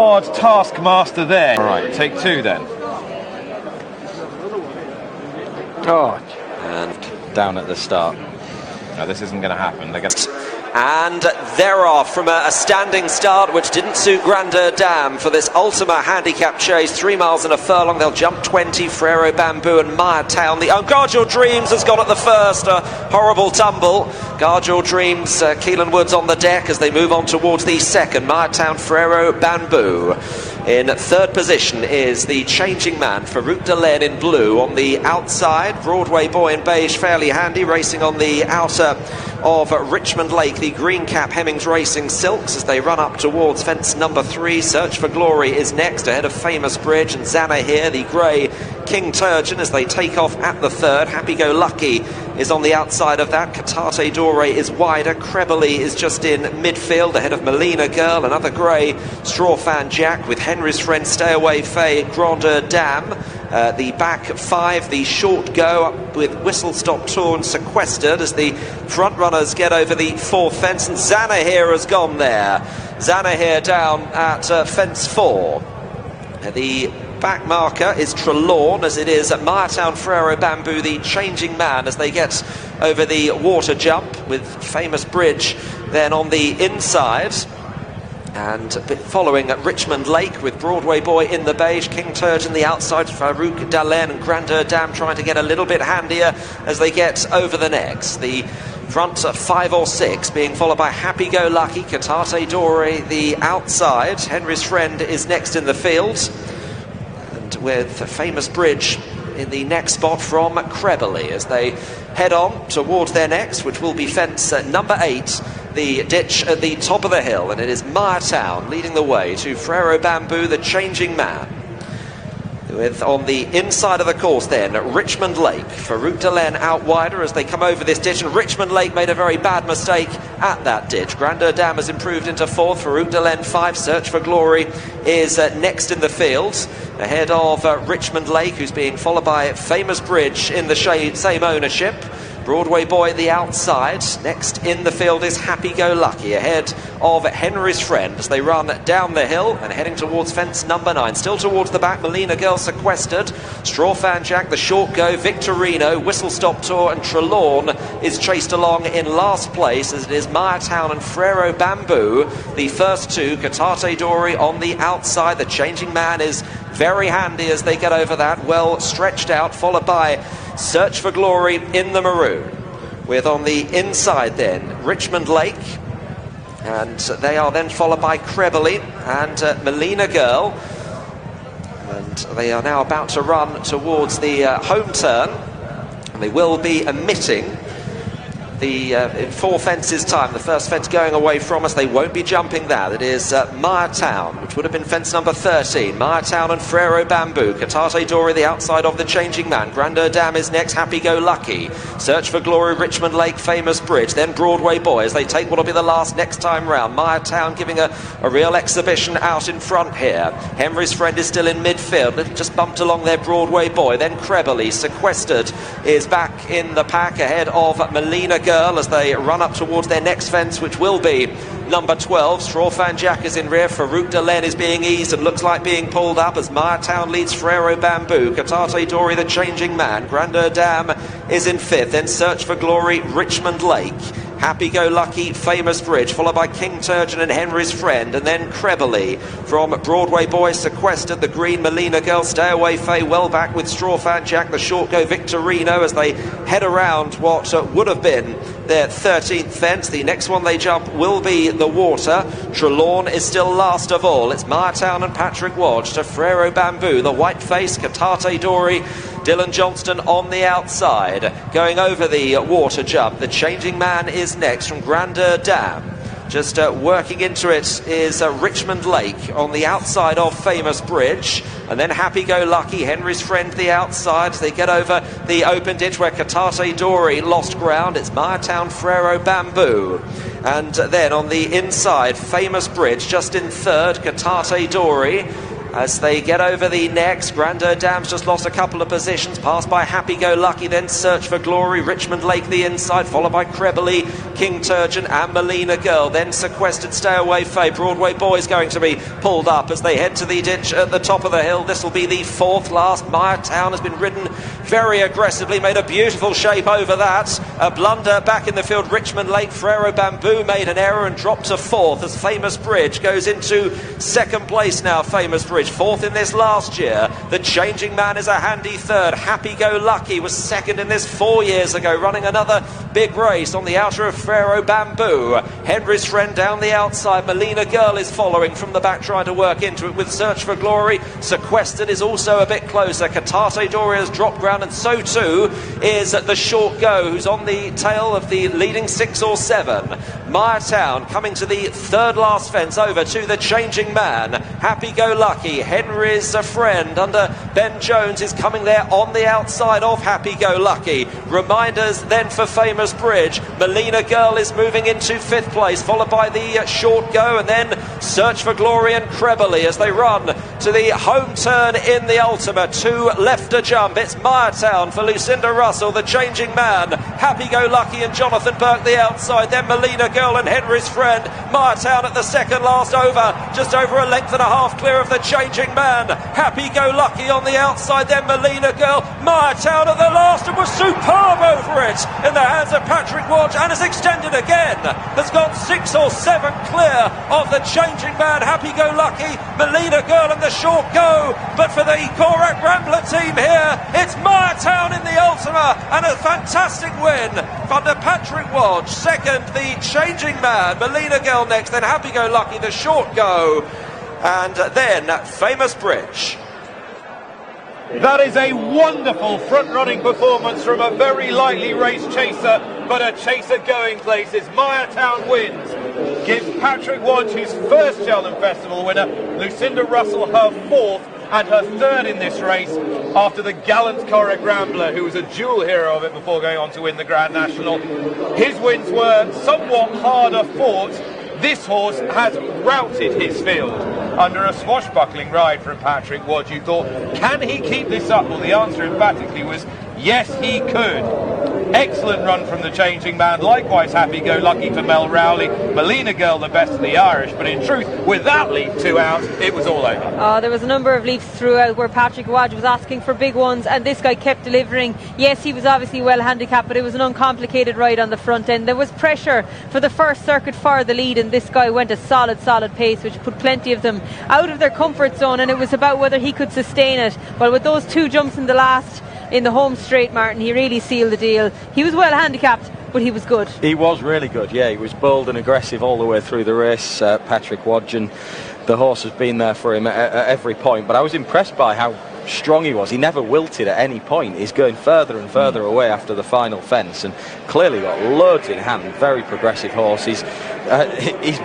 Hard taskmaster there. All right, take two then. Oh, and down at the start. No, this isn't going to happen. They're going to... And they're off from a standing start, which didn't suit Grandeur Dam for this Ultima Handicap chase. 3 miles and a furlong. They'll jump 20. Frero Bamboo and Myretown. The Guard Your Dreams has gone at the first. A horrible tumble. Guard Your Dreams, Keelan Woods on the deck as they move on towards the second. Myretown, Frero Bamboo. In third position is the Changing Man, Farouk Delaine in blue. On the outside, Broadway Boy in beige, fairly handy, racing on the outer of Richmond Lake. The green cap Hemmings Racing Silks as they run up towards fence number 3. Search for Glory is next, ahead of Famous Bridge and Zana here. The grey King Turgeon as they take off at the third. Happygolucky is on the outside of that. Catate Dore is wider. Creberly is just in midfield, ahead of Malina Girl. Another grey Straw Fan Jack with Henry's Friend, Stay Away Faye, Grandeur Dam. The back 5, the short go up with Whistle Stop Tour and Sequestered as the front runners get over the 4th fence, and Zana here has gone there. Zana here down at fence 4. The back marker is Trelawn, as it is at Myretown, Frero Bamboo, the Changing Man, as they get over the water jump with Famous Bridge then on the inside. And following at Richmond Lake with Broadway Boy in the beige, King Turgeon the outside, Farouk Delaine and Grandeur Dam trying to get a little bit handier as they get over the necks. The front 5 or 6 being followed by Happygolucky, Catate Dore the outside. Henry's Friend is next in the field, and with Famous Bridge in the next spot from Creberly as they head on towards their next, which will be fence number 8, the ditch at the top of the hill, and it is Myretown leading the way to Frero Bamboo, the Changing Man. With on the inside of the course then, Richmond Lake, Farouk Delaine out wider as they come over this ditch, and Richmond Lake made a very bad mistake at that ditch. Grandeur Dam has improved into 4th, Farouk Delaine 5, Search for Glory is next in the field, ahead of Richmond Lake, who's being followed by Famous Bridge in the same ownership. Broadway Boy at the outside. Next in the field is Happygolucky, ahead of Henry's Friend as they run down the hill and heading towards fence number 9. Still towards the back, Malina Girl Sequestered, Straw Fan Jack, the short go, Victorino, Whistle Stop Tour and Trelawn is chased along in last place as it is Myretown and Frero Bamboo. The first 2, Catate Dore on the outside. The Changing Man is very handy as they get over that, well stretched out, followed by Search for Glory in the maroon. With on the inside then Richmond Lake, and they are then followed by Creberly and Malina Girl, and they are now about to run towards the home turn, and they will be omitting the in 4 fences time. The first fence going away from us, they won't be jumping that. It is Myretown, which would have been fence number 13. Myretown and Frero Bamboo. Catate Dore the outside of the Changing Man. Grandeur Dam is next, Happygolucky. Search for Glory, Richmond Lake, Famous Bridge. Then Broadway Boy as they take what will be the last next time round. Myretown giving a real exhibition out in front here. Henry's Friend is still in midfield, just bumped along there, Broadway Boy. Then Creberly, Sequestered is back in the pack ahead of Malina Girl as they run up towards their next fence, which will be number 12. Straw Fan Jack is in rear. Farouk Delaine is being eased and looks like being pulled up as Myretown leads Frero Bamboo. Catate Dore the Changing Man. Grandeur Dam is in 5th. Then Search for Glory, Richmond Lake. Happygolucky, Famous Bridge, followed by King Turgeon and Henry's Friend, and then Creberly from Broadway Boy, Sequestered, the green Malina Girl, Stay Away Faye, well back with Straw Fan Jack, the short go Victorino as they head around what would have been their 13th fence. The next one they jump will be the water. Trelawn is still last of all. It's Myretown and Patrick Wadge to Frero Bamboo, the white face, Catate Dore, Dylan Johnston on the outside. Going over the water jump, the Changing Man is next from Grandeur Dam. Just working into it is Richmond Lake on the outside of Famous Bridge, and then Happygolucky, Henry's Friend the outside. They get over the open ditch where Catate Dore lost ground. It's Myretown, Frero Bamboo, and then on the inside Famous Bridge just in 3rd, Catate Dore. as they get over the necks. Grandeur Dam's just lost a couple of positions, passed by Happygolucky, then Search for Glory, Richmond Lake the inside, followed by Crebbley, King Turgeon and Malina Girl, then Sequestered Stay Away Faye. Broadway Boys going to be pulled up as they head to the ditch at the top of the hill. This will be the fourth last. Myretown has been ridden very aggressively, made a beautiful shape over that. A blunder back in the field. Richmond Lake, Frero Bamboo made an error and dropped to fourth as Famous Bridge goes into second place now. Famous Bridge fourth in this last year. The Changing Man is a handy third. Happygolucky was second in this 4 years ago, running another big race on the outer of Frero Bamboo. Henry's Friend down the outside. Malina Girl is following from the back, trying to work into it with Search for Glory. Sequestered is also a bit closer. Catate Doria has dropped ground, and so too is the Short Go, who's on the tail of the leading 6 or 7. Myretown coming to the third last fence, over to the Changing Man. Happygolucky, Henry's Friend under Ben Jones is coming there on the outside of Happygolucky. Reminders then for Famous Bridge. Malina Girl is moving into 5th place, followed by the Short Go, and then Search for Glory and Crebbley as they run to the home turn in the Ultima. 2 left to jump. It's Myretown for Lucinda Russell, the Changing Man. Happygolucky and Jonathan Burke the outside, then Malina Girl and Henry's Friend. Myretown at the second last, over just over a length and a half clear of the Changing Man. Happygolucky on the outside, then Malina Girl. Myretown at the last, and was superb over it in the hands of Patrick Wadge, and has extended again. Has gone 6 or 7 clear of the Changing Man. Happygolucky, Malina Girl and the Short Go. But for the Korak Rambler team here, it's Myretown in the Ultima, and a fantastic win under Patrick Wadge. Second, the Changing Man. Malina Girl next, then Happygolucky, the Short Go, and then Famous Bridge. That is a wonderful front-running performance from a very lightly raced chaser, but a chaser going places. Myretown wins. Gives Patrick Wadge his first Cheltenham Festival winner, Lucinda Russell her 4th and her 3rd in this race, after the gallant Correc Rambler, who was a dual hero of it before going on to win the Grand National. His wins were somewhat harder fought. This horse has routed his field under a swashbuckling ride from Patrick Wadge. You thought, can he keep this up? Well, the answer emphatically was yes, he could. Excellent run from the Changing Man. Likewise, Happygolucky for Mel Rowley. Malina Girl, the best of the Irish. But in truth, with that leap 2 out, it was all over. Oh, there was a number of leaps throughout where Patrick Wadge was asking for big ones, and this guy kept delivering. Yes, he was obviously well handicapped, but it was an uncomplicated ride on the front end. There was pressure for the first circuit for the lead, and this guy went a solid pace, which put plenty of them out of their comfort zone, and it was about whether he could sustain it. Well, with those 2 jumps in the last, in the home straight, Martin, he really sealed the deal. He was well handicapped, but he was good. He was really good, yeah. He was bold and aggressive all the way through the race, Patrick Wadge, and the horse has been there for him at every point. But I was impressed by how strong he was. He never wilted at any point. He's going further and further away after the final fence, and clearly got loads in hand. Very progressive horse. He's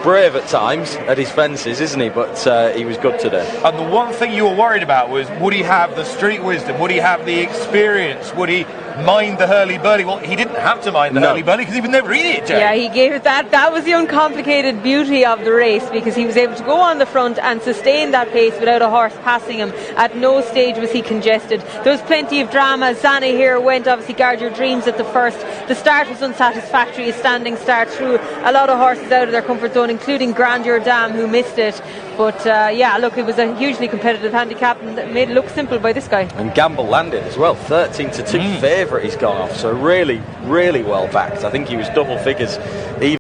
brave at times at his fences, isn't he? But he was good today. And the one thing you were worried about was, would he have the street wisdom? Would he have the experience? Would he mind the hurly-burly? Well, he didn't have to mind the hurly-burly because he would never eat it, Jay. Yeah, he gave it that. That was the uncomplicated beauty of the race, because he was able to go on the front and sustain that pace without a horse passing him. At no stage was he congested. There was plenty of drama. Zana here went, obviously, Guard Your Dreams at the first. The start was unsatisfactory, a standing start, through a lot of horses out of their comfort zone, including Grandeur Dam, who missed it. But yeah, look, it was a hugely competitive handicap, and made it look simple by this guy. And Gamble landed as well, 13-2 favourite he's gone off, so really well backed. I think he was double figures even